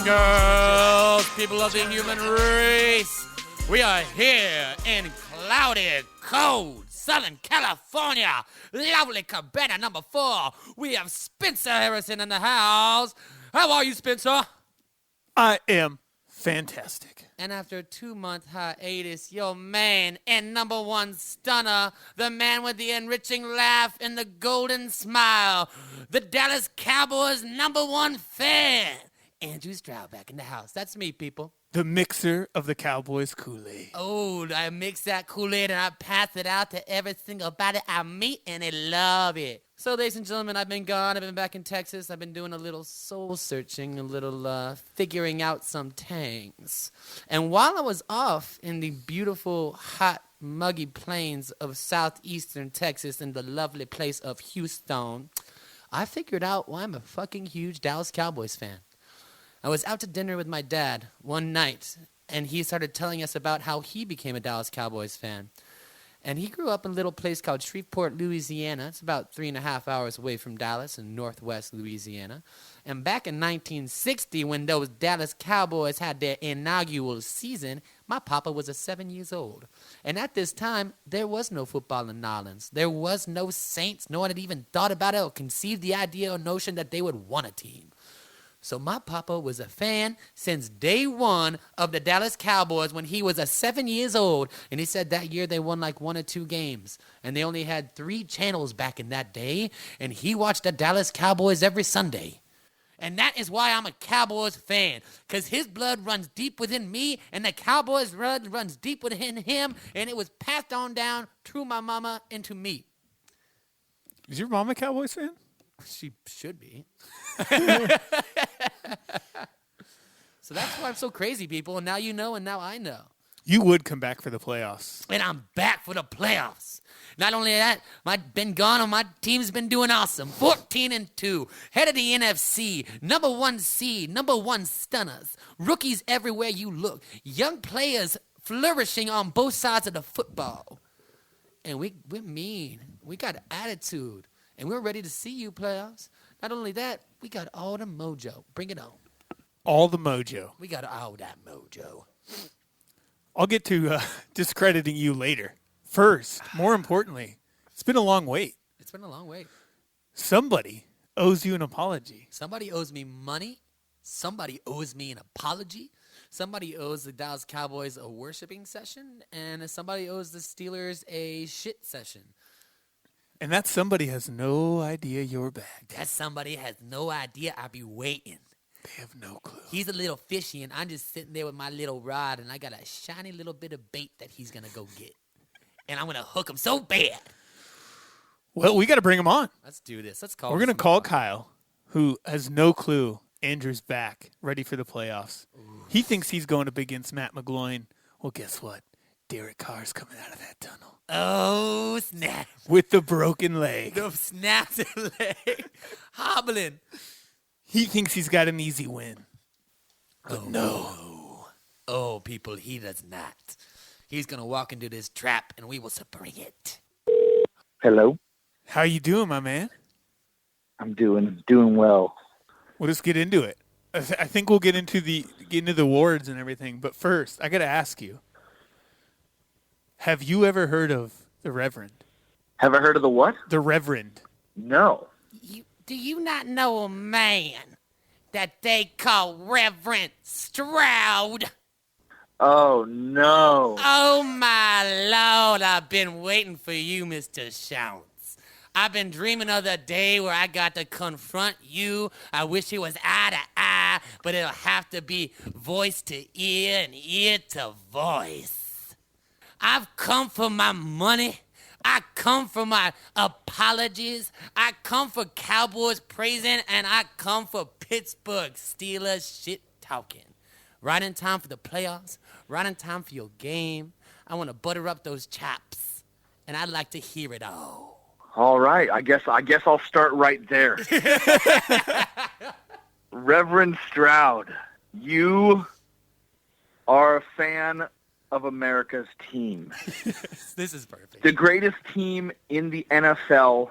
girls, people of the human race. We are here in cloudy, cold Southern California. Lovely Cabana number 4. We have Spenser Harrison in the house. How are you, Spenser? I am fantastic. And after a 2-month hiatus, your man and number 1 stunner, the man with the enriching laugh and the golden smile, the Dallas Cowboys number 1 fan, Andrew Stroud back in the house. That's me, people. The mixer of the Cowboys Kool-Aid. Oh, I mix that Kool-Aid and I pass it out to every single body I meet, and they love it. So, ladies and gentlemen, I've been gone. I've been back in Texas. I've been doing a little soul-searching, a little figuring out some things. And while I was off in the beautiful, hot, muggy plains of southeastern Texas in the lovely place of Houston, I figured out why I'm a fucking huge Dallas Cowboys fan. I was out to dinner with my dad one night, and he started telling us about how he became a Dallas Cowboys fan. And he grew up in a little place called Shreveport, Louisiana. It's about 3.5 hours away from Dallas in northwest Louisiana. And back in 1960, when those Dallas Cowboys had their inaugural season, my papa was 7 years old. And at this time, there was no football in New Orleans. There was no Saints. No one had even thought about it or conceived the idea or notion that they would want a team. So my papa was a fan since day one of the Dallas Cowboys when he was 7 years old. And he said that year they won like 1 or 2 games. And they only had 3 channels back in that day. And he watched the Dallas Cowboys every Sunday. And that is why I'm a Cowboys fan. Because his blood runs deep within me. And the Cowboys' blood runs deep within him. And it was passed on down through my mama into me. Is your mom a Cowboys fan? She should be. So that's why I'm so crazy, people. And now you know, and now I know. You would come back for the playoffs. And I'm back for the playoffs. Not only that, I've been gone and my team's been doing awesome. 14-2, head of the NFC, number 1 seed, number 1 stunners, rookies everywhere you look, young players flourishing on both sides of the football. And we're mean. We got attitude. And we're ready to see you, playoffs. Not only that, we got all the mojo. Bring it on. All the mojo. We got all that mojo. I'll get to discrediting you later. First, more importantly, it's been a long wait. It's been a long wait. Somebody owes you an apology. Somebody owes me money. Somebody owes me an apology. Somebody owes the Dallas Cowboys a worshiping session. And somebody owes the Steelers a shit session. And that somebody has no idea you're back. That somebody has no idea I be waiting. They have no clue. He's a little fishy, and I'm just sitting there with my little rod, and I got a shiny little bit of bait that he's going to go get. And I'm going to hook him so bad. Well, we got to bring him on. Let's do this. Let's call We're going to call Kyle, who has no clue Andrew's back, ready for the playoffs. Ooh. He thinks he's going up against Matt McGloin. Well, guess what? Derek Carr's coming out of that tunnel. Oh, snap. With the broken leg. The snapped leg. Hobbling. He thinks he's got an easy win. But no. Oh, people, he does not. He's going to walk into this trap, and we will spring it. Hello. How you doing, my man? I'm doing well. We'll just get into it. I think we'll get into the awards and everything. But first, I got to ask you. Have you ever heard of the Reverend? Have I heard of the what? The Reverend. No. Do you not know a man that they call Reverend Stroud? Oh, no. Oh, my Lord. I've been waiting for you, Mr. Shounts. I've been dreaming of the day where I got to confront you. I wish it was eye to eye, but it'll have to be voice to ear and ear to voice. I've come for my money. I come for my apologies. I come for Cowboys praising, and I come for Pittsburgh Steelers shit talking. Right in time for the playoffs, right in time for your game. I want to butter up those chops, and I'd like to hear it all. All right, I guess I'll start right there. Reverend Stroud, you are a fan of America's team. This is perfect. The greatest team in the NFL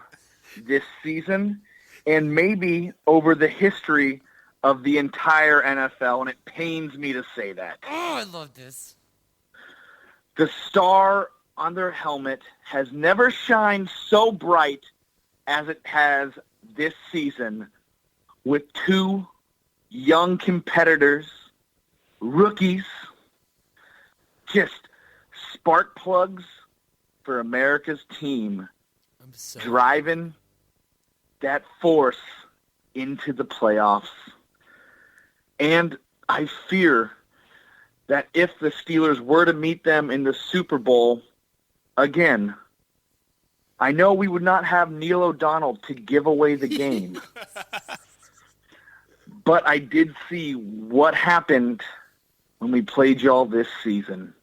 this season, and maybe over the history of the entire NFL, and it pains me to say that. Oh, I love this. The star on their helmet has never shined so bright as it has this season with two young competitors, rookies, just spark plugs for America's team, driving that force into the playoffs. And I fear that if the Steelers were to meet them in the Super Bowl, again, I know we would not have Neil O'Donnell to give away the game. But I did see what happened when we played y'all this season,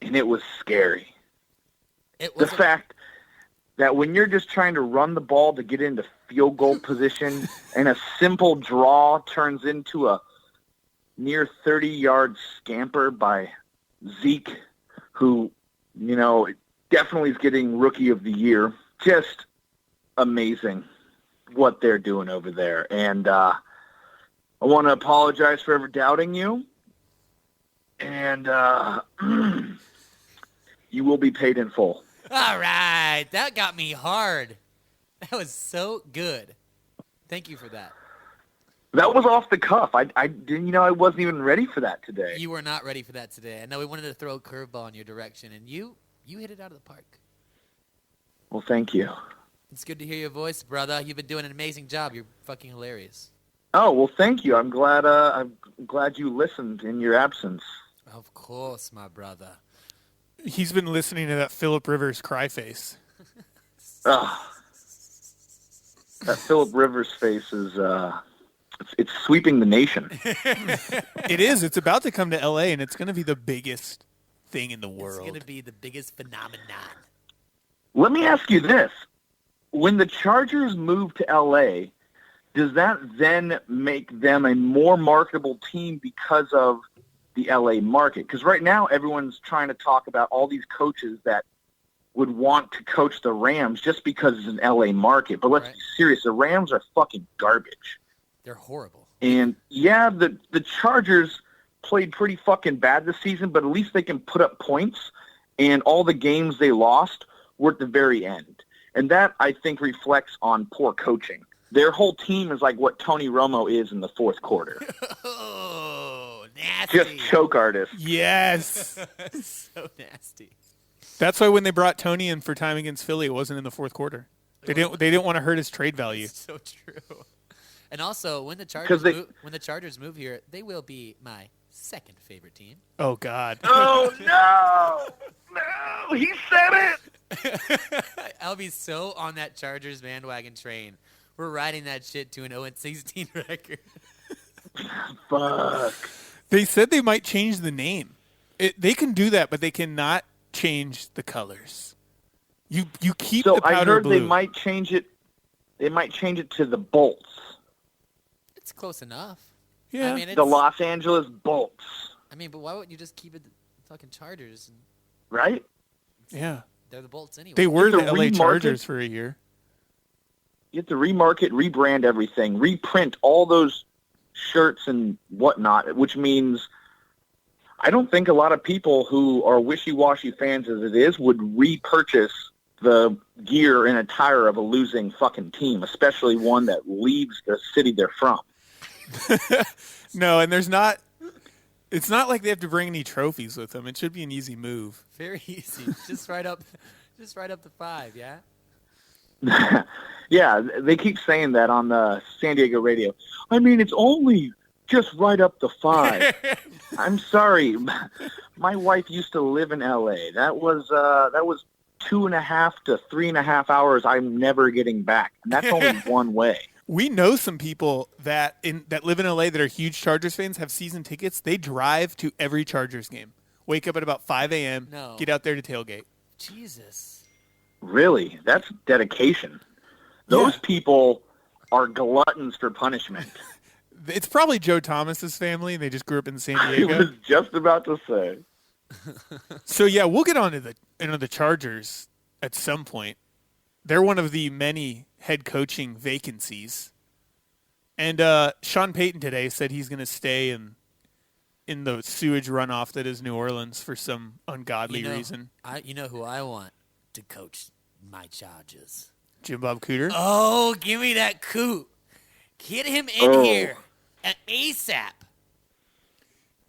and it was scary. The fact that when you're just trying to run the ball to get into field goal position and a simple draw turns into a near 30-yard scamper by Zeke, who, definitely is getting Rookie of the Year. Just amazing what they're doing over there. And I want to apologize for ever doubting you. And you will be paid in full. All right. That got me hard. That was so good. Thank you for that. That was off the cuff. I didn't, I wasn't even ready for that today. You were not ready for that today. I know we wanted to throw a curveball in your direction, and you hit it out of the park. Well, thank you. It's good to hear your voice, brother. You've been doing an amazing job. You're fucking hilarious. Oh, well, thank you. I'm glad you listened in your absence. Of course, my brother. He's been listening to that Phillip Rivers cry face. That Phillip Rivers face is it's sweeping the nation. It is. It's about to come to L.A., and it's going to be the biggest thing in the world. It's going to be the biggest phenomenon. Let me ask you this. When the Chargers move to L.A., does that then make them a more marketable team because of the L.A. market? Because right now everyone's trying to talk about all these coaches that would want to coach the Rams just because it's an L.A. market. But let's be serious. The Rams are fucking garbage. They're horrible. And, yeah, the Chargers played pretty fucking bad this season, but at least they can put up points, and all the games they lost were at the very end. And that, I think, reflects on poor coaching. Their whole team is like what Tony Romo is in the fourth quarter. Oh, nasty. Just choke artists. Yes. So nasty. That's why when they brought Tony in for time against Philly, it wasn't in the fourth quarter. They didn't want to hurt his trade value. So true. And also, when the Chargers move here, they will be my second favorite team. Oh God. Oh no, he said it. I'll be so on that Chargers bandwagon train. We're riding that shit to an 0-16 record. Fuck. They said they might change the name. They can do that, but they cannot change the colors. You keep the powder blue. So I heard they might change it. They might change it to the Bolts. It's close enough. Yeah. I mean, the Los Angeles Bolts. I mean, but why wouldn't you just keep it the fucking Chargers? Right? Yeah. They're the Bolts anyway. They were the LA Chargers for a year. You have to remarket, rebrand everything, reprint all those shirts and whatnot, which means I don't think a lot of people who are wishy-washy fans as it is would repurchase the gear and attire of a losing fucking team, especially one that leaves the city they're from. No, and it's not like they have to bring any trophies with them. It should be an easy move. Very easy. Just right up the 5, yeah? Yeah, they keep saying that on the San Diego radio. I mean, it's only just right up the 5. I'm sorry. My wife used to live in L.A. That was 2.5 to 3.5 hours I'm never getting back. And that's only one way. We know some people that live in LA that are huge Chargers fans, have season tickets. They drive to every Chargers game. Wake up at about 5 a.m., Get out there to tailgate. Jesus. Really? That's dedication. Those people are gluttons for punishment. It's probably Joe Thomas's family. They just grew up in San Diego. I was just about to say. So, yeah, we'll get on to the Chargers at some point. They're one of the many head coaching vacancies. And Sean Payton today said he's going to stay in the sewage runoff that is New Orleans for some ungodly reason. You know who I want to coach my Chargers? Jim Bob Cooter? Oh, give me that coot. Get him in here ASAP.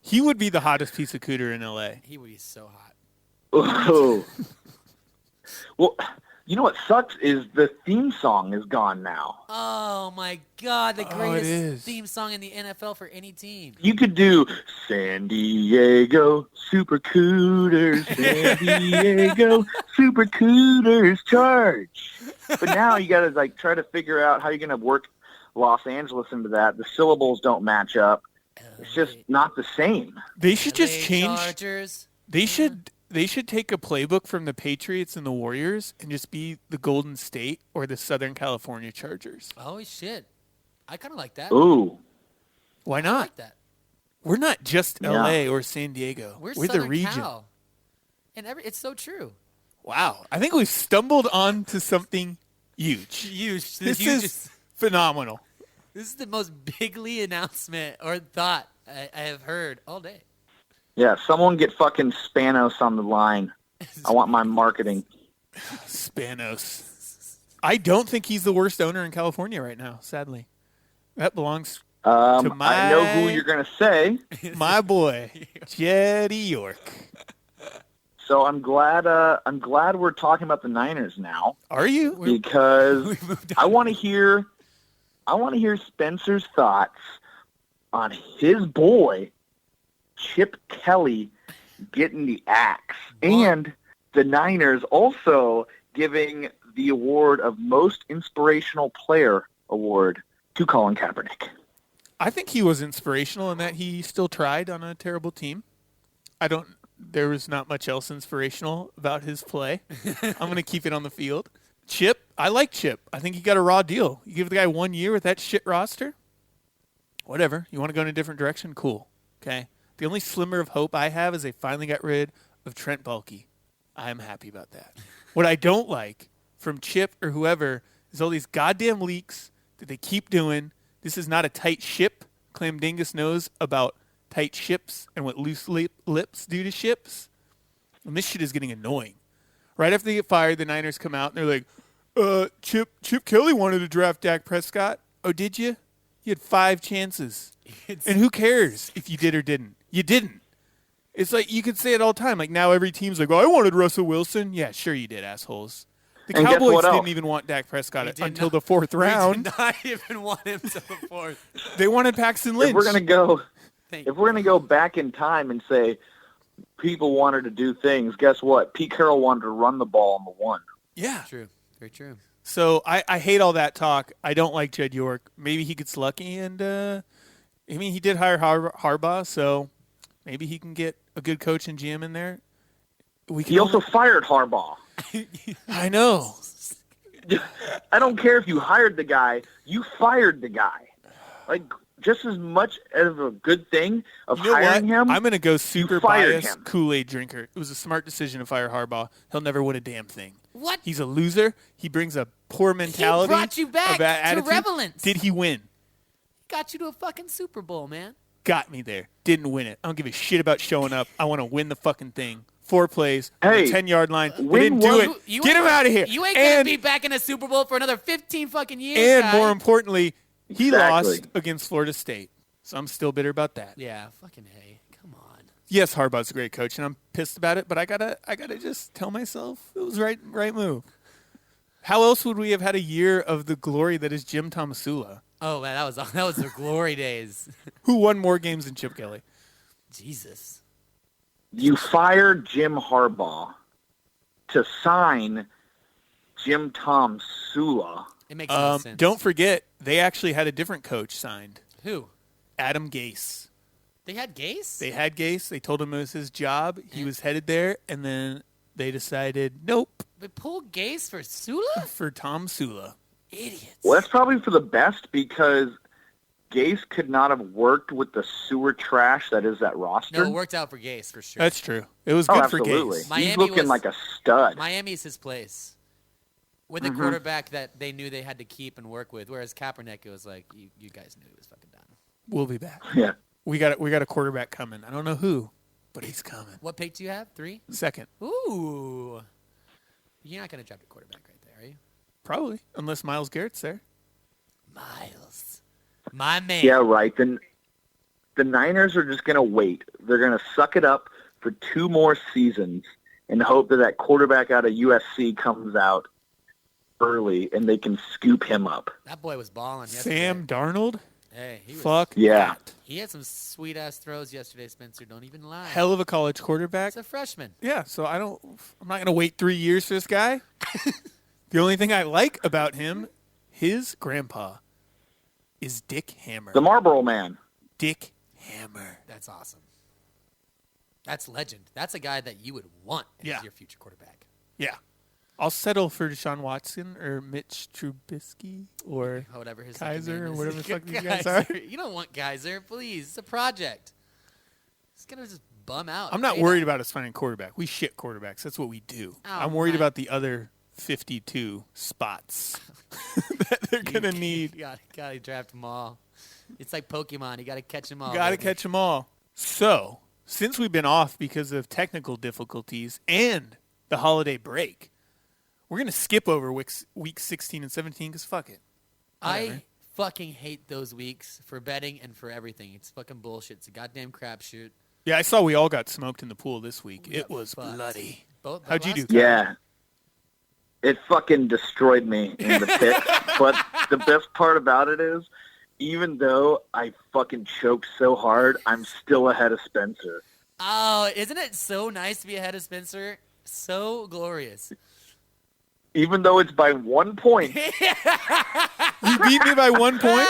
He would be the hottest piece of cooter in L.A. He would be so hot. Oh. Well, you know what sucks is the theme song is gone now. Oh, my God. The greatest is. theme song in the NFL for any team. You could do San Diego Super Cooters, San Diego Super Cooters charge. But now you got to try to figure out how you're going to work Los Angeles into that. The syllables don't match up. It's just not the same. They should just LA change. Chargers. They should take a playbook from the Patriots and the Warriors and just be the Golden State or the Southern California Chargers. Oh, shit. I kind of like that. Ooh. Why I not? like that. We're not just L.A. or San Diego. We're the Southern region. Cal. And it's so true. Wow. I think we've stumbled onto something huge. Huge. This is phenomenal. This is the most bigly announcement or thought I have heard all day. Yeah, someone get fucking Spanos on the line. I want my marketing. Spanos. I don't think he's the worst owner in California right now, sadly. That belongs to I know who you're going to say. my boy, Jetty York. So I'm glad we're talking about the Niners now. Are you? Because I want to hear Spencer's thoughts on his boy Chip Kelly getting the axe, and the Niners also giving the award of Most Inspirational Player award to Colin Kaepernick. I think he was inspirational in that he still tried on a terrible team. There was not much else inspirational about his play. I'm going to keep it on the field. Chip, I like Chip. I think he got a raw deal. You give the guy 1 year with that shit roster, whatever. You want to go in a different direction? Cool. Okay. The only slimmer of hope I have is they finally got rid of Trent Baalke. I'm happy about that. What I don't like from Chip or whoever is all these goddamn leaks that they keep doing. This is not a tight ship. Clam Dingus knows about tight ships and what loose lips do to ships. And this shit is getting annoying. Right after they get fired, the Niners come out and they're like, Chip Kelly wanted to draft Dak Prescott. Oh, did you? You had 5 chances. And who cares if you did or didn't? You didn't. It's like you could say it all the time. Like now every team's like, oh, I wanted Russell Wilson. Yeah, sure you did, assholes. The And guess Cowboys what else? didn't even want Dak Prescott until not. the 4th round. Did not even want him to the fourth. They wanted Paxton Lynch. If we're Thank gonna go back in time and say people wanted to do things, guess what? Pete Carroll wanted to run the ball on the one. Yeah. True. Very true. So I hate all that talk. I don't like Jed York. Maybe he gets lucky, and he did hire Harbaugh, so maybe he can get a good coach and GM in there. He also fired Harbaugh. I know. I don't care if you hired the guy, you fired the guy. Like, just as much as a good thing of You know hiring what? him. I'm going to go super fired biased him. Kool-Aid drinker. It was a smart decision to fire Harbaugh. He'll never win a damn thing. What? He's a loser. He brings a poor mentality. brought you back a bad to attitude. relevance. Did he win? Got you to a fucking Super Bowl, man. Got me there. Didn't win it. I don't give a shit about showing up. I want to win the fucking thing. 4 plays, Hey, the 10-yard line. They win didn't do one- it. You Get ain't him out of here. You ain't going and, to be back in a Super Bowl for another 15 fucking years, And guy. more importantly, he Exactly. lost against Florida State. So I'm still bitter about that. Yeah, fucking hey. Come on. Yes, Harbaugh's a great coach, and I'm pissed about it, but I gotta just tell myself it was the right move. How else would we have had a year of the glory that is Jim Tomasula, Oh, man, that was the glory days. who won more games than Chip Kelly? Jesus. You fired Jim Harbaugh to sign Jim Tom Sula. It makes no sense. Don't forget, they actually had a different coach signed, Who? Adam Gase. They had Gase? They had Gase. They told him it was his job. He was headed there, and then they decided, nope, They pulled Gase for Sula? for Tom Sula. Idiots. Well, that's probably for the best because Gase could not have worked with the sewer trash that is that roster. No, it worked out for Gase for sure. That's true. It was Oh, good absolutely. for Gase. Miami He's looking was- like a stud. Miami's his place. with a quarterback that they knew they had to keep and work with. Whereas Kaepernick, it was like you guys knew he was fucking done. We'll be back. Yeah. We got a quarterback coming. I don't know who, but he's coming. What pick do you have? 3? Second. Ooh. You're not going to draft a quarterback right there, are you? Probably, unless Myles Garrett's there. Miles. My man. Yeah, right. Then the Niners are just going to wait. They're going to suck it up for 2 more seasons and hope that quarterback out of USC comes out early and they can scoop him up. That boy was balling yesterday. Sam Darnold? Hey, he was. Fuck Yeah. that. He had some sweet-ass throws yesterday, Spencer. Don't even lie. Hell of a college quarterback. It's a freshman. Yeah, so I'm not going to wait 3 years for this guy. The only thing I like about him, his grandpa, is Dick Hammer. The Marlboro Man. Dick Hammer. That's awesome. That's legend. That's a guy that you would want as your future quarterback. Yeah. I'll settle for Deshaun Watson or Mitch Trubisky or whatever his Kaiser or name is. whatever the fuck these guys are. You don't want Kaiser, please. It's a project. He's going to just bum out. I'm not worried about us finding a quarterback. We shit quarterbacks. That's what we do. Oh, I'm worried about the other 52 spots that they're going to need. You got to draft them all. It's like Pokemon. You got to catch them all. Got to catch them all. So, since we've been off because of technical difficulties and the holiday break, we're going to skip over weeks 16 and 17 because fuck it. Whatever. I fucking hate those weeks for betting and for everything. It's fucking bullshit. It's a goddamn crapshoot. Yeah, I saw we all got smoked in the pool this week. We It got was fucked. bloody. How'd you do? Yeah. It fucking destroyed me in the pit. But the best part about it is, even though I fucking choked so hard, I'm still ahead of Spencer. Oh, isn't it so nice to be ahead of Spencer? So glorious. Even though it's by 1 point. You beat me by 1 point?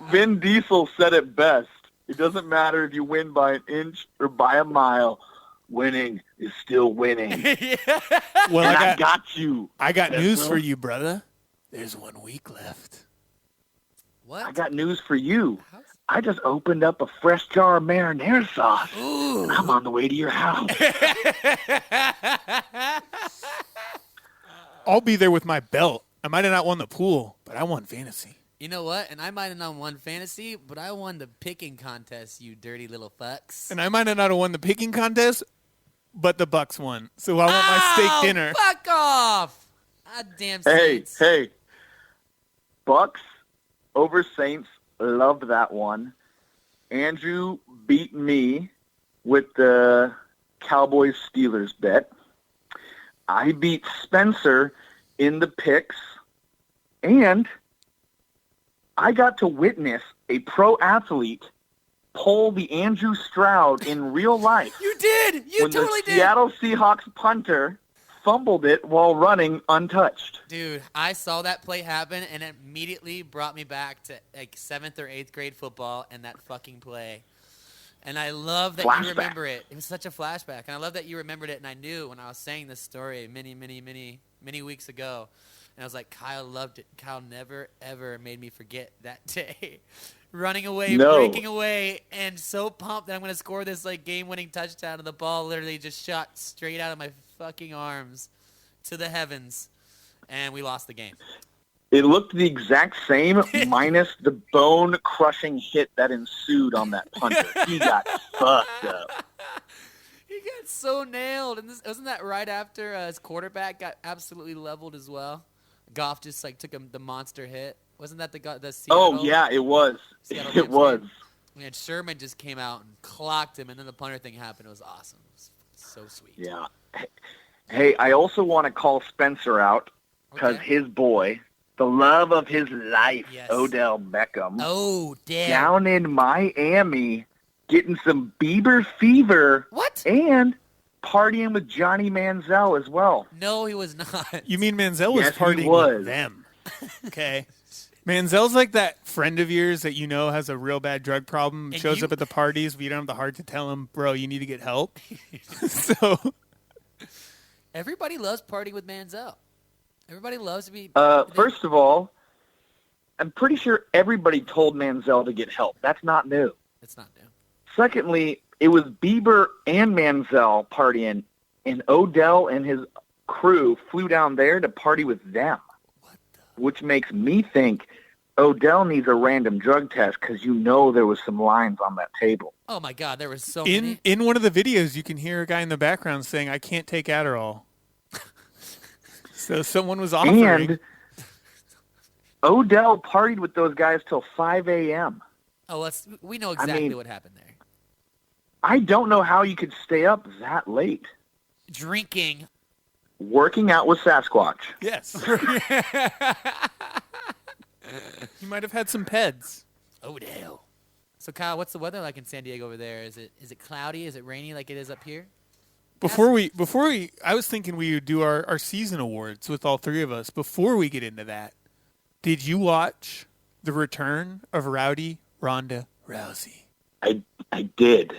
Vin Diesel said it best. It doesn't matter if you win by an inch or by a mile. Winning is still winning. Well, And I got you. I got news for you, brother. There's 1 week left. What? I got news for you. I just opened up a fresh jar of marinara sauce. Ooh. And I'm on the way to your house. I'll be there with my belt. I might have not won the pool, but I won fantasy. You know what? And I might have not won fantasy, but I won the picking contest, you dirty little fucks. And I might have not won the picking contest, but the Bucks won. So I want my steak dinner. Fuck off! God damn Hey, Saints. hey. Bucks over Saints. Love that one. Andrew beat me with the Cowboys Steelers bet. I beat Spencer in the picks. And I got to witness a pro athlete pull the Andrew Stroud in real life. You did! You when totally the did! Seattle Seahawks punter fumbled it while running untouched. Dude, I saw that play happen, and it immediately brought me back to like 7th or 8th grade football and that fucking play. And I love that you remember it. It was such a flashback. And I love that you remembered it, and I knew when I was saying this story many weeks ago. And I was like, Kyle loved it. Kyle never, ever made me forget that day. Running away, breaking away, and so pumped that I'm going to score this like game-winning touchdown, and the ball literally just shot straight out of my fucking arms to the heavens, and we lost the game. It looked the exact same, minus the bone-crushing hit that ensued on that punter. He got fucked up. He got so nailed, and wasn't that right after his quarterback got absolutely leveled as well? Goff just like took him the monster hit. Wasn't that the Seattle? Oh yeah, it was. Seattle It was. And Sherman just came out and clocked him, and then the punter thing happened. It was awesome. It was so sweet. Yeah. Hey, I also want to call Spencer out because his boy, the love of his life, Odell Beckham, damn, down in Miami, getting some Bieber fever. What? And partying with Johnny Manziel as well. No, he was not. You mean Manziel was Yes, he partying was. with them? Okay. Manziel's like that friend of yours that you know has a real bad drug problem, And shows you- up at the parties, but you don't have the heart to tell him, bro, you need to get help. So Everybody loves partying with Manziel. Everybody loves to be. First of all, I'm pretty sure everybody told Manziel to get help. That's not new. It's not new. Secondly, it was Bieber and Manziel partying, and Odell and his crew flew down there to party with them, which makes me think Odell needs a random drug test because there was some lines on that table. Oh my God, there was so many. In one of the videos, you can hear a guy in the background saying, "I can't take Adderall." So someone was offering. And Odell partied with those guys till 5 a.m. Oh, we know exactly what happened there. I don't know how you could stay up that late. Drinking. Working out with Sasquatch. Yes. He might have had some peds. Odell. So Kyle, what's the weather like in San Diego over there? Is it cloudy? Is it rainy like it is up here? Before we, I was thinking we would do our season awards with all three of us. Before we get into that, did you watch the return of Rowdy Ronda Rousey? I did.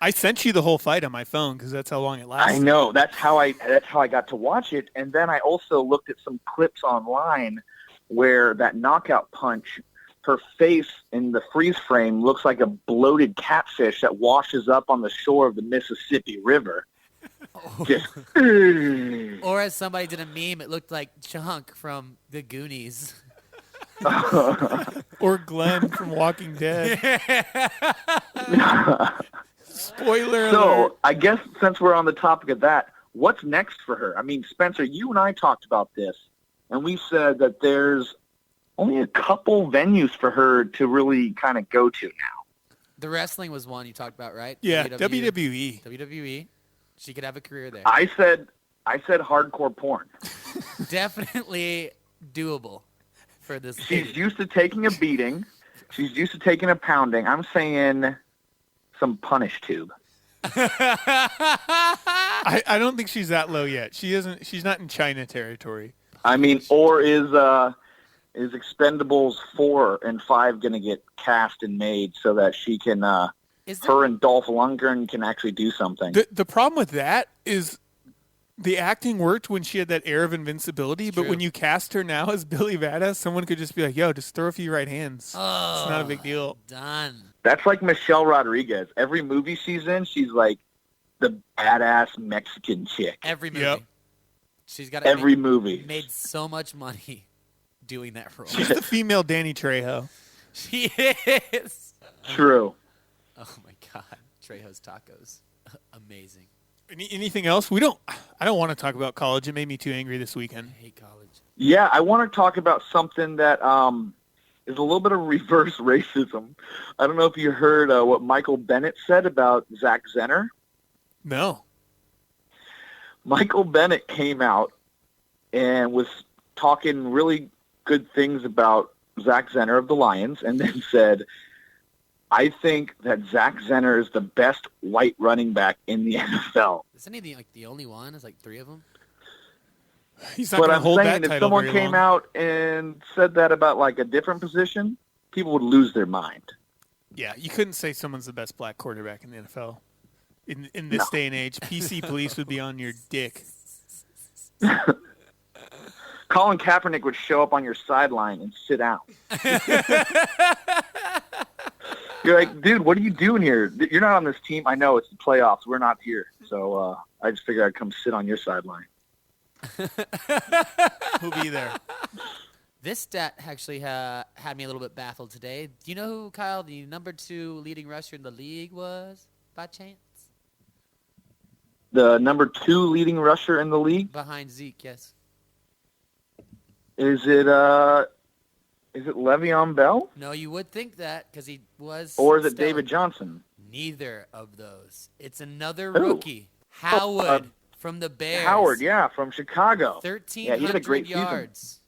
I sent you the whole fight on my phone because that's how long it lasted. I know. That's how I got to watch it. And then I also looked at some clips online where that knockout punch, her face in the freeze frame looks like a bloated catfish that washes up on the shore of the Mississippi River. Just, or as somebody did a meme, it looked like Chunk from the Goonies. Or Glenn from Walking Dead. Spoiler alert. So I guess since we're on the topic of that, what's next for her? I mean, Spencer, you and I talked about this, and we said that there's only a couple venues for her to really kind of go to now. The wrestling was one you talked about, right? Yeah, WWE. WWE. She could have a career there. I said hardcore porn. Definitely doable for this. She's used to taking a beating. She's used to taking a pounding. I'm saying some punish tube. I don't think she's that low yet. She's not in China territory. I mean, or is Expendables 4 and 5 going to get cast and made so that she can, her and Dolph Lundgren can actually do something? The problem with that is the acting worked when she had that air of invincibility, but when you cast her now as Billy Badass, someone could just be like, yo, just throw a few right hands. Oh, it's not a big deal. Done. That's like Michelle Rodriguez. Every movie she's in, she's like the badass Mexican chick. Every movie. Yep. She's got every movie. Made so much money doing that role. She's the female Danny Trejo. She is. True. Oh my God, Trejo's tacos, amazing. Anything else? I don't want to talk about college. It made me too angry this weekend. I hate college. Yeah, I want to talk about something that is a little bit of reverse racism. I don't know if you heard what Michael Bennett said about Zach Zenner. No. Michael Bennett came out and was talking really good things about Zach Zenner of the Lions, and then said, I think that Zach Zenner is the best white running back in the NFL. Isn't he the only one? There's like three of them. He's not going to hold that title. But I'm saying if someone came out and said that about like a different position, people would lose their mind. Yeah, you couldn't say someone's the best black quarterback in the NFL. In this day and age, PC police would be on your dick. Colin Kaepernick would show up on your sideline and sit down. You're like, dude, what are you doing here? You're not on this team. I know, it's the playoffs. We're not here. So I just figured I'd come sit on your sideline. Who'll be there? This stat actually had me a little bit baffled today. Do you know who, Kyle, the number 2 leading rusher in the league was, by chance? The number 2 leading rusher in the league? Behind Zeke, yes. Is it Le'Veon Bell? No, you would think that because he was. Or is it stellar. David Johnson? Neither of those. It's another rookie, Howard from the Bears. Howard, yeah, from Chicago. 1,300 he had a great yards. season.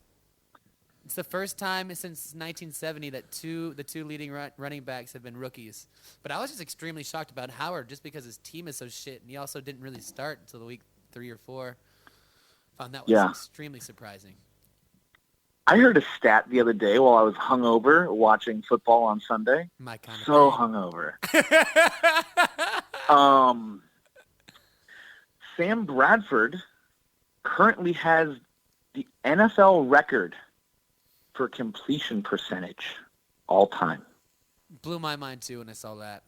It's the first time since 1970 that the two leading running backs have been rookies. But I was just extremely shocked about Howard just because his team is so shit, and he also didn't really start until the week 3 or 4. Found that was extremely surprising. I heard a stat the other day while I was hungover watching football on Sunday. My kind of so thing. Hungover. Sam Bradford currently has the NFL record for completion percentage all time. Blew my mind too when I saw that.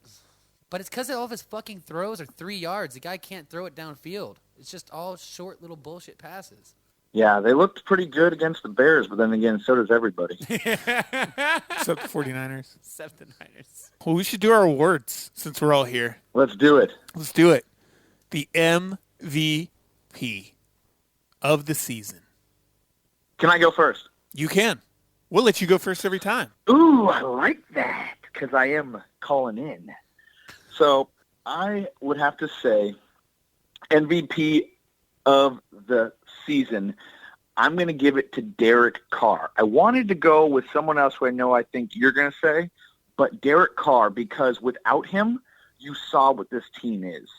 But it's because all of his fucking throws are 3 yards. The guy can't throw it downfield. It's just all short little bullshit passes. Yeah, they looked pretty good against the Bears, but then again, so does everybody. Except the 49ers. Except the Niners. Well, we should do our awards since we're all here. Let's do it. Let's do it. The MVP of the season. Can I go first? You can. We'll let you go first every time. Ooh, I like that because I am calling in. So I would have to say MVP of the season, I'm going to give it to Derek Carr. I wanted to go with someone else who I know I think you're going to say, but Derek Carr, because without him, you saw what this team is.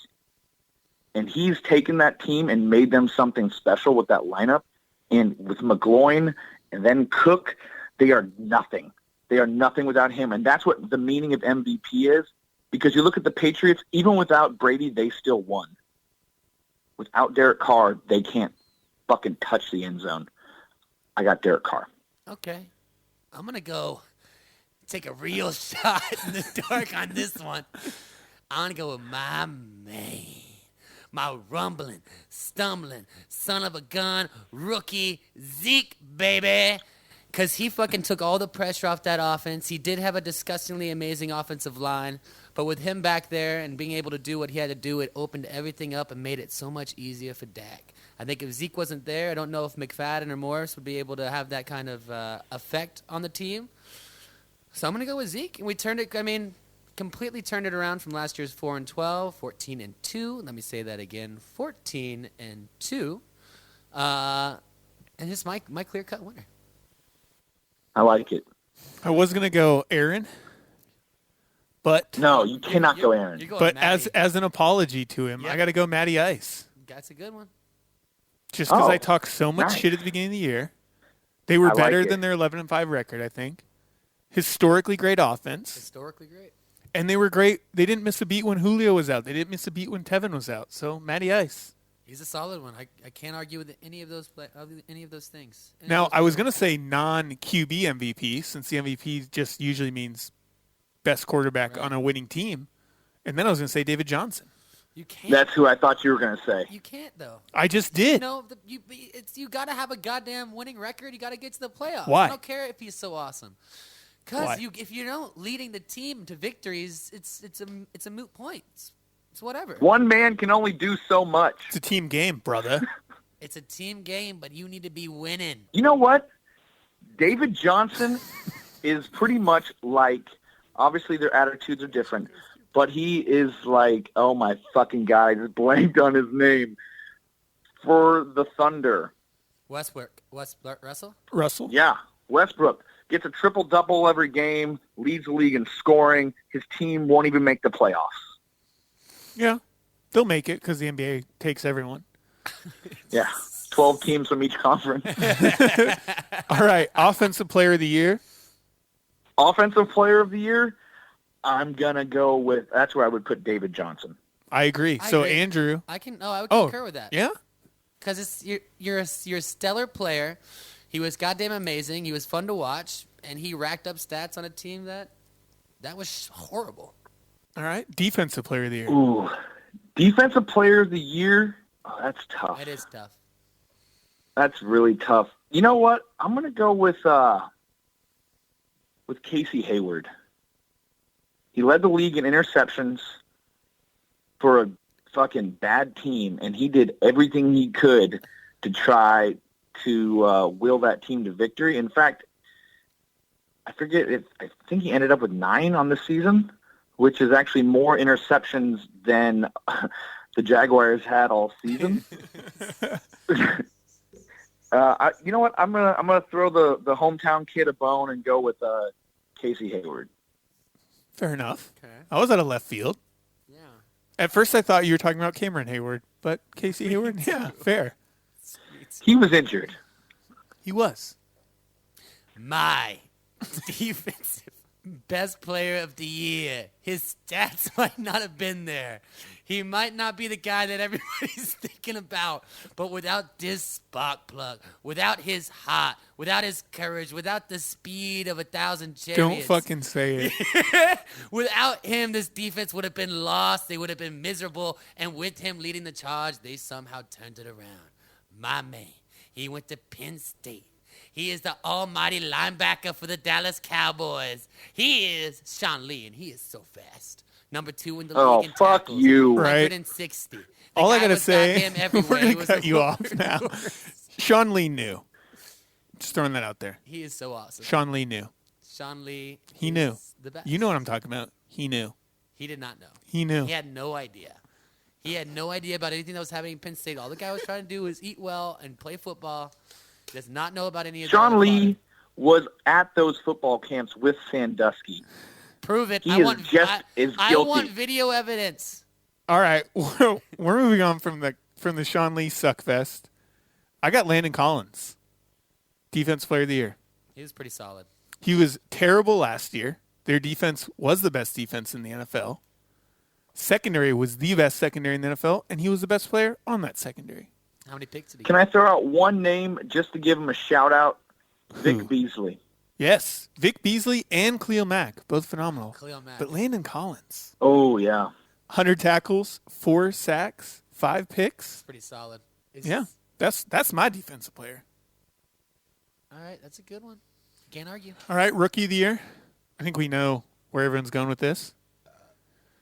And he's taken that team and made them something special with that lineup. And with McGloin and then Cook, they are nothing. They are nothing without him. And that's what the meaning of MVP is, because you look at the Patriots, even without Brady, they still won. Without Derek Carr, they can't fucking touch the end zone. I got Derek Carr. Okay. I'm going to go take a real shot in the dark on this one. I'm going to go with my man. My rumbling, stumbling, son of a gun, rookie, Zeke, baby. Because he fucking took all the pressure off that offense. He did have a disgustingly amazing offensive line. But with him back there and being able to do what he had to do, it opened everything up and made it so much easier for Dak. I think if Zeke wasn't there, I don't know if McFadden or Morris would be able to have that kind of effect on the team. So I'm going to go with Zeke. And we turned it, completely turned it around from last year's 4-12, 14-2. Let me say that again, 14-2. And it's my clear-cut winner. I like it. I was going to go Aaron, but No, you cannot go Aaron. You're going but Matty. as an apology to him, Yep. I got to go Matty Ice. That's a good one. Just because Oh, I talked so much nice. shit at the beginning of the year. They were I like better it. than their 11-5 record, I think. Historically great offense. Historically great. And they were great. They didn't miss a beat when Julio was out. They didn't miss a beat when Tevin was out. So, Matty Ice. He's a solid one. I can't argue with any of those things. Now, I was going to say non-QB MVP, since the MVP just usually means best quarterback Right. on a winning team. And then I was going to say David Johnson. You can't. That's who I thought you were going to say. You can't though. I just did. You got to have a goddamn winning record. You got to get to the playoffs. Why? I don't care if he's so awesome. Why? Because if you're not leading the team to victories, it's a moot point. It's whatever. One man can only do so much. It's a team game, brother. It's a team game, but you need to be winning. You know what? David Johnson is pretty much like, obviously their attitudes are different, but he is like, oh my fucking God, I just blanked on his name, for the Thunder. Westbrook, Russell? Russell? Yeah, Westbrook gets a triple-double every game, leads the league in scoring. His team won't even make the playoffs. Yeah. They'll make it because the NBA takes everyone. Yeah, 12 teams from each conference. All right. Offensive player of the year. Offensive player of the year, I'm going to go with, that's where I would put David Johnson. I agree. I So, agree. Andrew. I would concur with that. Yeah? Because you're a stellar player. He was goddamn amazing. He was fun to watch, and he racked up stats on a team that was horrible. All right. Defensive player of the year. Ooh, defensive player of the year, oh, that's tough. It is tough. That's really tough. You know what? I'm going to go with Casey Hayward. He led the league in interceptions for a fucking bad team, and he did everything he could to try to will that team to victory. In fact, I think he ended up with 9 on the season, which is actually more interceptions than the Jaguars had all season. You know what? I'm gonna throw the hometown kid a bone and go with Casey Hayward. Fair enough. Okay. I was out of left field. Yeah. At first, I thought you were talking about Cameron Hayward, but Casey Hayward, yeah, fair. He was injured. He was. My defensive Best player of the year. His stats might not have been there. He might not be the guy that everybody's thinking about. But without this spark plug, without his heart, without his courage, without the speed of 1,000 chariots. Don't fucking say it. Without him, this defense would have been lost. They would have been miserable. And with him leading the charge, they somehow turned it around. My man, he went to Penn State. He is the almighty linebacker for the Dallas Cowboys. He is Sean Lee, and he is so fast. Number 2 in the league in fuck tackles. you. Right. 160. The All I guy got to was say, goddamn everywhere. we're He going was to cut the you off worst. now. Sean Lee knew. Just throwing that out there. He is so awesome. Sean Lee knew. Sean Lee He is knew. the best. You know what I'm talking about. He knew. He did not know. He knew. He had no idea. He had no idea about anything that was happening in Penn State. All the guy was trying to do was eat well and play football. He does not know about any of that. Sean Lee was at those football camps with Sandusky. Prove it. He I is want, just as I guilty. want video evidence. All right. We're moving on from the Sean Lee suckfest. I got Landon Collins, Defense Player of the Year. He was pretty solid. He was terrible last year. Their defense was the best defense in the NFL. Secondary was the best secondary in the NFL, and he was the best player on that secondary. How many picks did he Can I throw out one name just to give him a shout-out? Vic Who? Beasley. Yes, Vic Beasley and Khalil Mack, both phenomenal. Khalil Mack. But Landon Collins, Oh, yeah. 100 tackles, 4 sacks, 5 picks. Pretty solid. Yeah, that's my defensive player. All right, that's a good one. Can't argue. All right, Rookie of the Year. I think we know where everyone's going with this.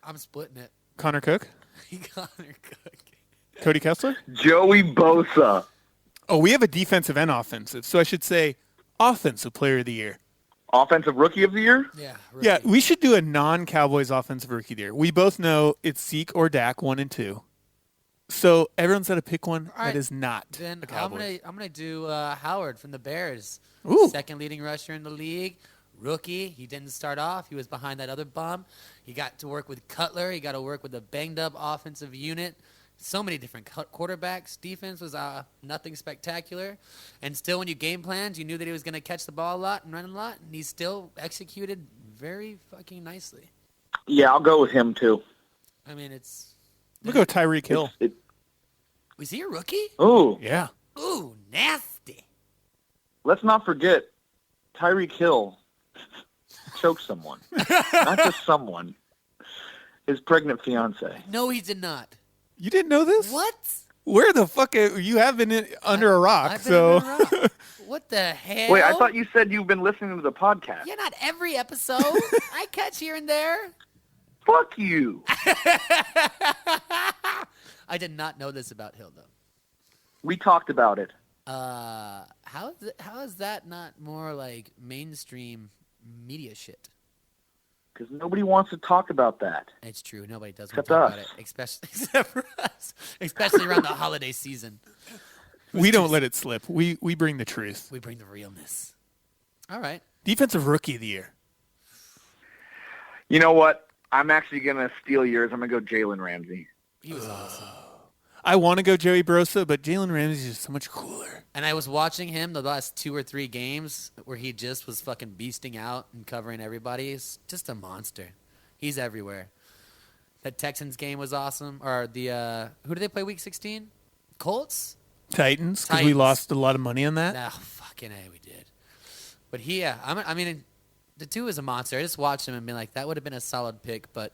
I'm splitting it. Connor Cook, Connor Cook. Cody Kessler. Joey Bosa. Oh, we have a defensive and offensive, so I should say Offensive Player of the Year. Offensive Rookie of the Year? Yeah. Yeah, rookie. we should do a non-Cowboys Offensive Rookie of the Year. We both know it's Zeke or Dak, 1 and 2. So everyone's got to pick one All right, that is not Then a Cowboy. I'm gonna do Howard from the Bears. Ooh. Second leading rusher in the league. Rookie. He didn't start off. He was behind that other bum. He got to work with Cutler. He got to work with a banged-up offensive unit. So many different quarterbacks. Defense was nothing spectacular. And still, when you game planned, you knew that he was going to catch the ball a lot and run a lot. And he still executed very fucking nicely. Yeah, I'll go with him, too. I mean, it's... We'll go Tyreek Hill. Was he a rookie? Ooh, Yeah. Ooh, nasty. let's not forget, Tyreek Hill choked someone. Not just someone. His pregnant fiance. No, he did not. You didn't know this? What? Where the fuck? You have been under a rock, I've been so. under a rock. What the hell? Wait, I thought you said you've been listening to the podcast. Yeah, not every episode. I catch here and there. Fuck you. I did not know this about Hill, though. We talked about it. How is that not more like mainstream media shit? Because nobody wants to talk about that. It's true. Nobody does want Except to talk us. about it, except for us, especially around the holiday season. We don't let it slip. We bring the truth. We bring the realness. All right. Defensive Rookie of the Year. You know what? I'm actually going to steal yours. I'm going to go Jalen Ramsey. He was awesome. I want to go Joey Bosa, but Jalen Ramsey is just so much cooler. And I was watching him the last 2 or 3 games where he just was fucking beasting out and covering everybody. He's just a monster. He's everywhere. That Texans game was awesome. Or the who did they play week 16? Colts? Titans, because we Titans. lost a lot of money on that. No, fucking A, we did. But I mean, the 2 is a monster. I just watched him and been like, that would have been a solid pick, but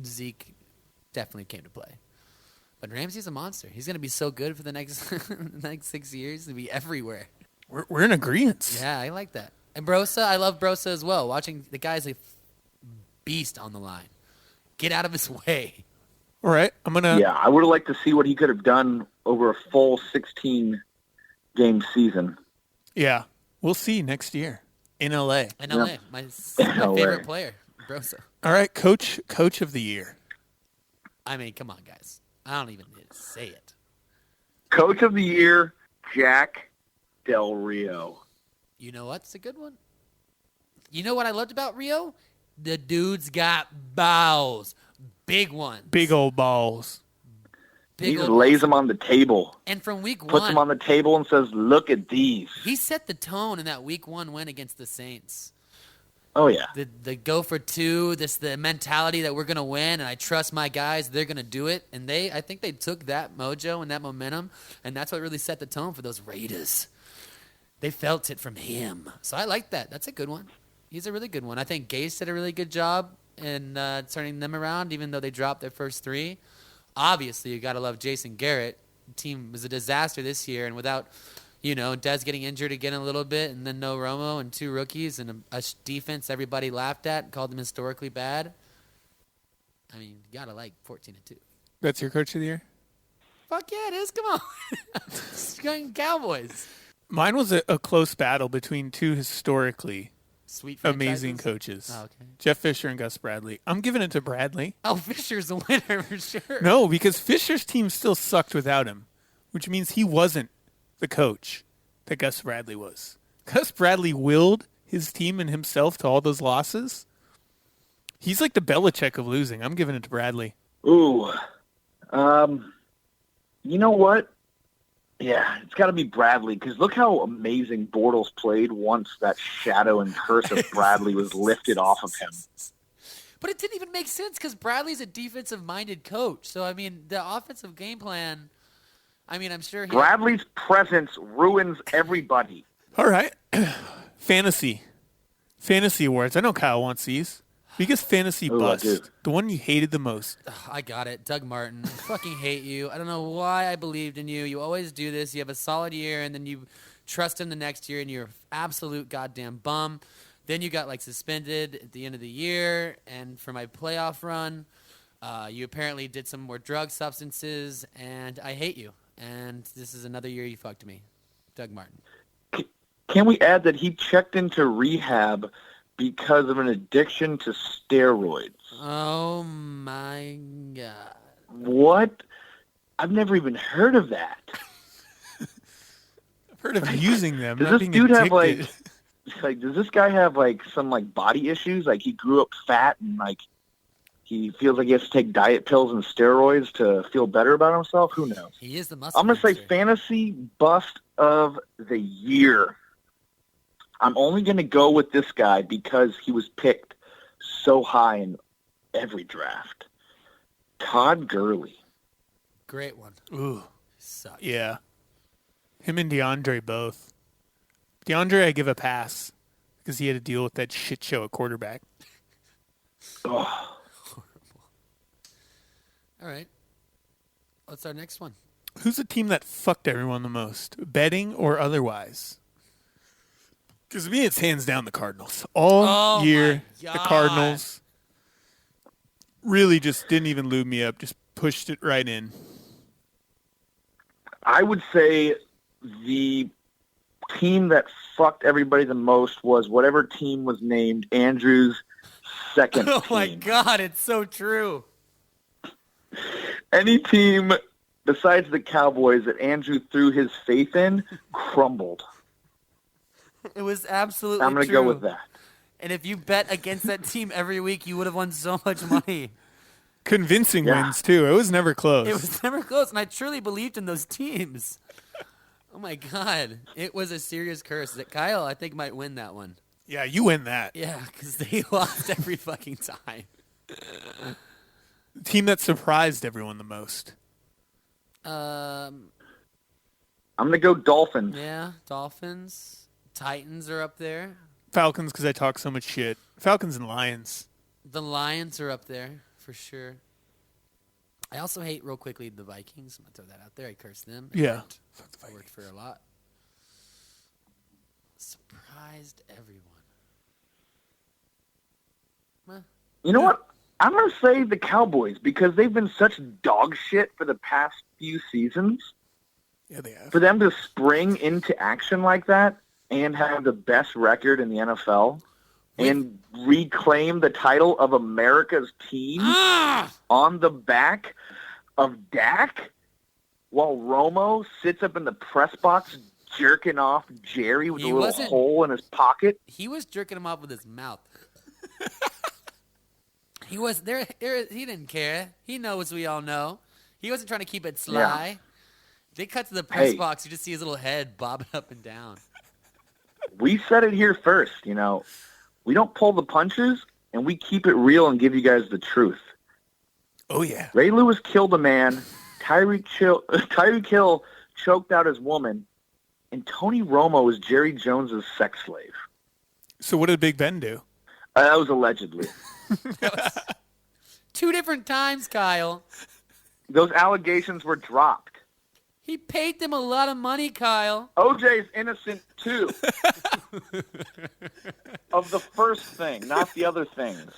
Zeke definitely came to play. But Ramsey's a monster. He's going to be so good for the next 6 years. He'll be everywhere. We're in agreement. Yeah, I like that. And Brosa, I love Brosa as well. Watching the guy's a beast on the line. Get out of his way. All right, I'm gonna. Yeah, I would have liked to see what he could have done over a full 16-game season. Yeah, we'll see next year in LA. In LA, Yeah. my LA. favorite player, Brosa. All right, Coach of the Year. I mean, come on, guys. I don't even need to say it. Coach of the Year, Jack Del Rio. You know what's a good one? You know what I loved about Rio? The dude's got balls. Big ones. Big old balls. He just old lays balls. them on the table, And from week puts them on one, the table and says, look at these. he set the tone in that week 1 win against the Saints. Oh, yeah. The go for two, the mentality that we're gonna win, and I trust my guys, they're gonna do it. And I think they took that mojo and that momentum, and that's what really set the tone for those Raiders. They felt it from him, so I like that. That's a good one. He's a really good one. I think Gase did a really good job in turning them around, even though they dropped their first three. Obviously, you gotta love Jason Garrett. The team was a disaster this year, and without Dez getting injured again a little bit, and then no Romo and two rookies and a defense everybody laughed at and called them historically bad. I mean, you gotta like 14-2. That's your coach of the year? Fuck yeah, it is. Come on. It's going Cowboys. Mine was a close battle between two historically Sweet amazing franchises? coaches. Oh, okay. Jeff Fisher and Gus Bradley. I'm giving it to Bradley. Oh, Fisher's a winner for sure. No, because Fisher's team still sucked without him, which means he wasn't the coach that Gus Bradley was. Gus Bradley willed his team and himself to all those losses. He's like the Belichick of losing. I'm giving it to Bradley. Ooh. You know what? Yeah, it's got to be Bradley, because look how amazing Bortles played once that shadow and curse of Bradley was lifted off of him. But it didn't even make sense because Bradley's a defensive-minded coach. So, I mean, the offensive game plan, I'm sure Bradley's presence ruins everybody. All right. Fantasy awards. I know Kyle wants these. Biggest fantasy bust. The one you hated the most. I got it. Doug Martin. I fucking hate you. I don't know why I believed in you. You always do this. You have a solid year, and then you trust him the next year, and you're an absolute goddamn bum. Then you got, suspended at the end of the year, and for my playoff run, you apparently did some more drug substances, and I hate you. And this is another year you fucked me. Doug Martin. Can we add that he checked into rehab because of an addiction to steroids? Oh, my God. What? I've never even heard of that. I've heard of using them. Does not this being dude addicted. have, does this guy have, some, body issues? He grew up fat and, he feels like he has to take diet pills and steroids to feel better about himself? Who knows? He is the muscle I'm going to say monster. fantasy bust of the year. I'm only going to go with this guy because he was picked so high in every draft. Todd Gurley. Great one. Ooh. Sucks. Yeah. Him and DeAndre both. DeAndre, I give a pass because he had to deal with that shit show at quarterback. Oh. All right. What's our next one? Who's the team that fucked everyone the most? Betting or otherwise? Because to me, it's hands down the Cardinals. All year, my the God. Cardinals really just didn't even lube me up. Just pushed it right in. I would say the team that fucked everybody the most was whatever team was named Andrew's second Oh, team. my God. It's so true. Any team besides the Cowboys that Andrew threw his faith in crumbled. It was absolutely I'm going to true. go with that. And if you bet against that team every week, you would have won so much money. Convincing Yeah. wins, too. It was never close. It was never close, and I truly believed in those teams. Oh, my God. It was a serious curse. That Kyle, I think, might win that one. Yeah, you win that. Yeah, because they lost every fucking time. The team that surprised everyone the most. I'm going to go Dolphins. Yeah, Dolphins. Titans are up there. Falcons, because I talk so much shit. Falcons and Lions. The Lions are up there, for sure. I also hate, real quickly, the Vikings. I'm going to throw that out there. I curse them. It Yeah. worked. It worked for a lot. Surprised everyone. Well, You know what? I'm going to say the Cowboys because they've been such dog shit for the past few seasons. Yeah, they have. For them to spring into action like that and have the best record in the NFL and reclaim the title of America's team on the back of Dak while Romo sits up in the press box jerking off Jerry with He a little wasn't- hole in his pocket. he was jerking him off with his mouth. He was there. He didn't care. He knows we all know. He wasn't trying to keep it sly. They cut to the press Hey. box. You just see his little head bobbing up and down. We said it here first, we We don't pull the punches, and we keep it real and give you guys the truth. Oh, yeah. Ray Lewis killed a man. Tyreek Hill choked out his woman. And Tony Romo is Jerry Jones's sex slave. So what did Big Ben do? That was allegedly. That was 2 different times, Kyle. Those allegations were dropped. He paid them a lot of money, Kyle. OJ's innocent too. Of the first thing, not the other things.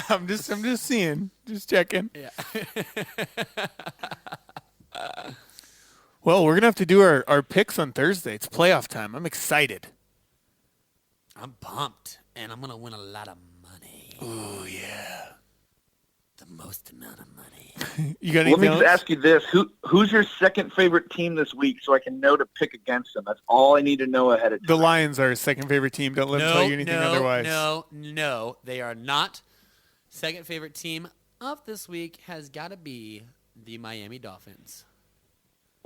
I'm just seeing, just checking. Yeah. Well, we're gonna have to do our picks on Thursday. It's playoff time. I'm excited. I'm pumped, and I'm gonna win a lot of money. Oh yeah. The most amount of money. You got Let me anything just else? ask you this: Who's your second favorite team this week, so I can know to pick against them? That's all I need to know ahead of time. The Lions are his second favorite team. Don't let them tell you anything otherwise. No, they are not. Second favorite team of this week has got to be the Miami Dolphins.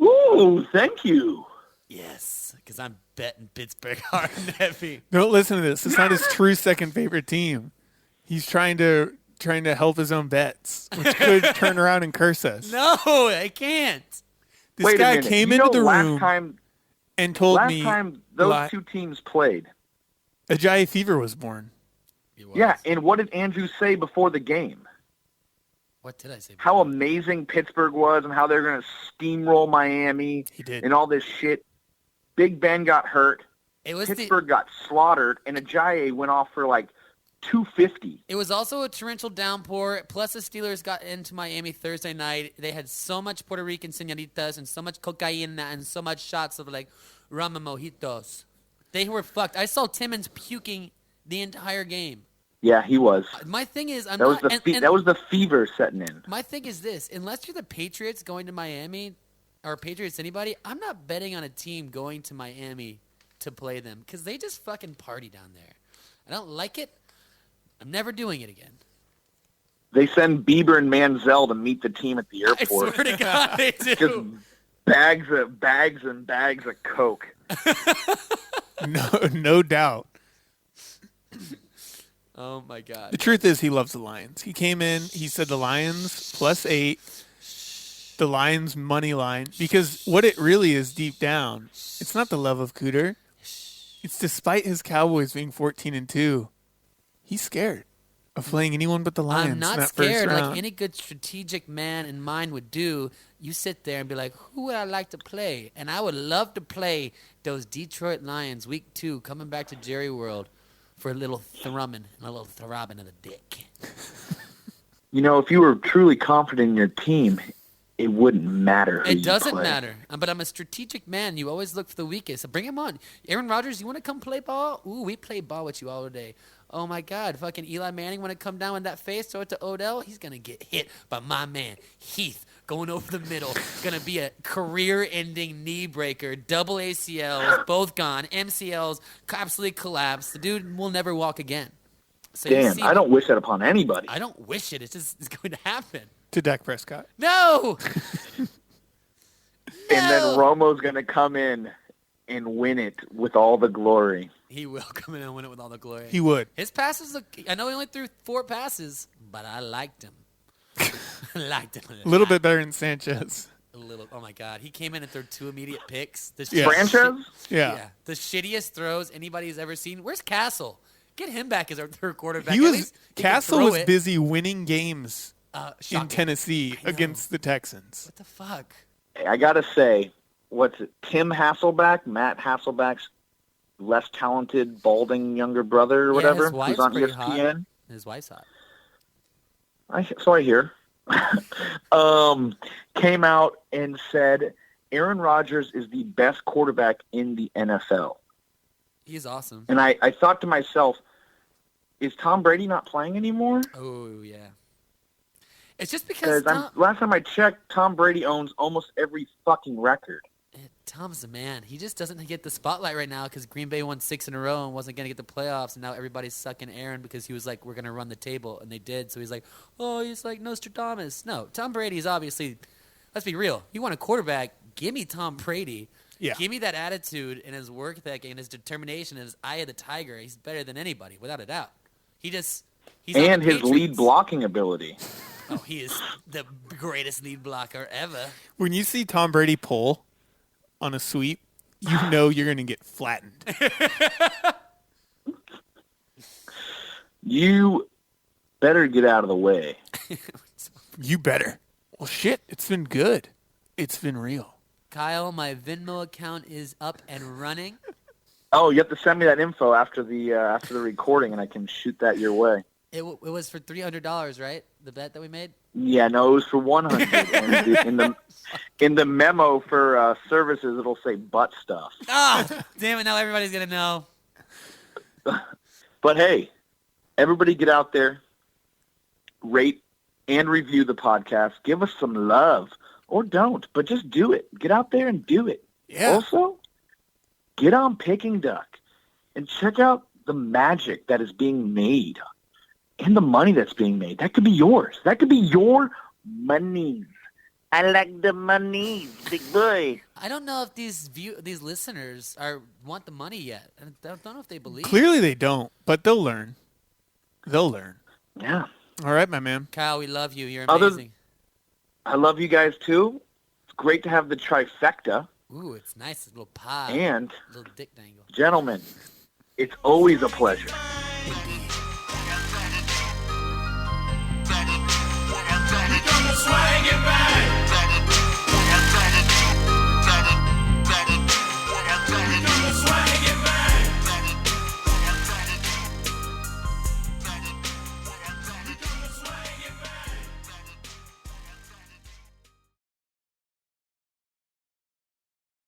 Ooh, thank you. Yes, because I'm betting Pittsburgh hard and heavy. Don't listen to this. It's not his true second favorite team. He's trying to help his own bets, which could turn around and curse us. No, I can't. This Wait a guy minute. came You know, into the last room time, and told last me time those two teams played. Ajayi Fever was born. Yeah, and what did Andrew say before the game? What did I say? How amazing Pittsburgh was and how they're going to steamroll Miami. He did. And all this shit. Big Ben got hurt. It was Pittsburgh got slaughtered, and Ajayi went off for like 250. It was also a torrential downpour. Plus, the Steelers got into Miami Thursday night. They had so much Puerto Rican senoritas and so much cocaine and so much shots of like rum and mojitos. They were fucked. I saw Timmons puking the entire game. Yeah, he was. My thing is, That was the fever setting in. My thing is this: unless you're the Patriots going to Miami, or Patriots anybody, I'm not betting on a team going to Miami to play them because they just fucking party down there. I don't like it. I'm never doing it again. They send Bieber and Manziel to meet the team at the I airport. swear to God, they do. Just bags and bags of Coke. No doubt. Oh my God. The truth is he loves the Lions. He came in, he said the Lions +8, the Lions money line, because what it really is deep down, it's not the love of Cooter. It's despite his Cowboys being 14-2, he's scared of playing anyone but the Lions. I'm not in that first scared. round. Like any good strategic man in mind would do, you sit there and be like, who would I like to play? And I would love to play those Detroit Lions week 2 coming back to Jerry World for a little thrumming and a little throbbing of the dick. You know, if you were truly confident in your team, it wouldn't matter who It you doesn't play. matter. But I'm a strategic man. You always look for the weakest. So bring him on. Aaron Rodgers, you want to come play ball? Ooh, we play ball with you all day. Oh, my God. Fucking Eli Manning want to come down with that face, throw it to Odell? He's going to get hit by my man, Heath, going over the middle. Going to be a career-ending knee breaker. Double ACLs, both gone. MCLs absolutely collapsed. The dude will never walk again. So you Damn, see- I don't wish that upon anybody. I don't wish it. It's going to happen. to Dak Prescott. No! And then Romo's going to come in and win it with all the glory. He will come in and win it with all the glory. He would. His passes look. I know he only threw 4 passes, but I liked him. I liked him. A little bit better than Sanchez. A little. Oh my God, he came in and threw 2 immediate picks. The Yeah. Franchise? Yeah. the shittiest throws anybody's ever seen. Where's Castle? Get him back as our third quarterback. He At was least he can Castle throw was it. busy winning games in Shocking. Tennessee I know. against the Texans. What the fuck? I got to say, what's it? Tim Hasselbeck, Matt Hasselbeck's less talented, balding younger brother or whatever, his wife's who's on pretty ESPN. hot. His wife's hot. So I hear. Came out and said Aaron Rodgers is the best quarterback in the NFL. He's awesome. And I thought to myself, is Tom Brady not playing anymore? Oh yeah. It's just because Because last time I checked, Tom Brady owns almost every fucking record. Tom's the man. He just doesn't get the spotlight right now because Green Bay won 6 in a row and wasn't going to get the playoffs, and now everybody's sucking Aaron because he was like, we're going to run the table, and they did. So he's like, oh, he's like Nostradamus. No, Tom Brady is obviously, let's be real. You want a quarterback, give me Tom Brady. Yeah. Give me that attitude and his work ethic and his determination and his eye of the tiger. He's better than anybody, without a doubt. He's on And the his Patriots. lead blocking ability. Oh, he is the greatest lead blocker ever. When you see Tom Brady pull on a sweep, you know you're going to get flattened. You better get out of the way. You better. Well, shit, it's been good. It's been real. Kyle, my Venmo account is up and running. Oh, you have to send me that info after the recording, and I can shoot that your way. It was for $300, right? The bet that we made? Yeah, no, it was for 100. And in the memo for services, it'll say butt stuff. Oh, damn it. Now everybody's going to know. But hey, everybody get out there, rate and review the podcast. Give us some love, or don't, but just do it. Get out there and do it. Yeah. Also, get on Peking Duck and check out the magic that is being made and the money that's being made. That could be yours. That could be your money. I like the money, big boy. I don't know if these listeners want the money yet. I don't know if they believe. Clearly they don't, but they'll learn. They'll learn. Yeah. All right, my man. Kyle, we love you. You're amazing. I love you guys, too. It's great to have the trifecta. Ooh, it's nice. A little pie. And, little dick dangle. gentlemen, it's always a pleasure. Indeed.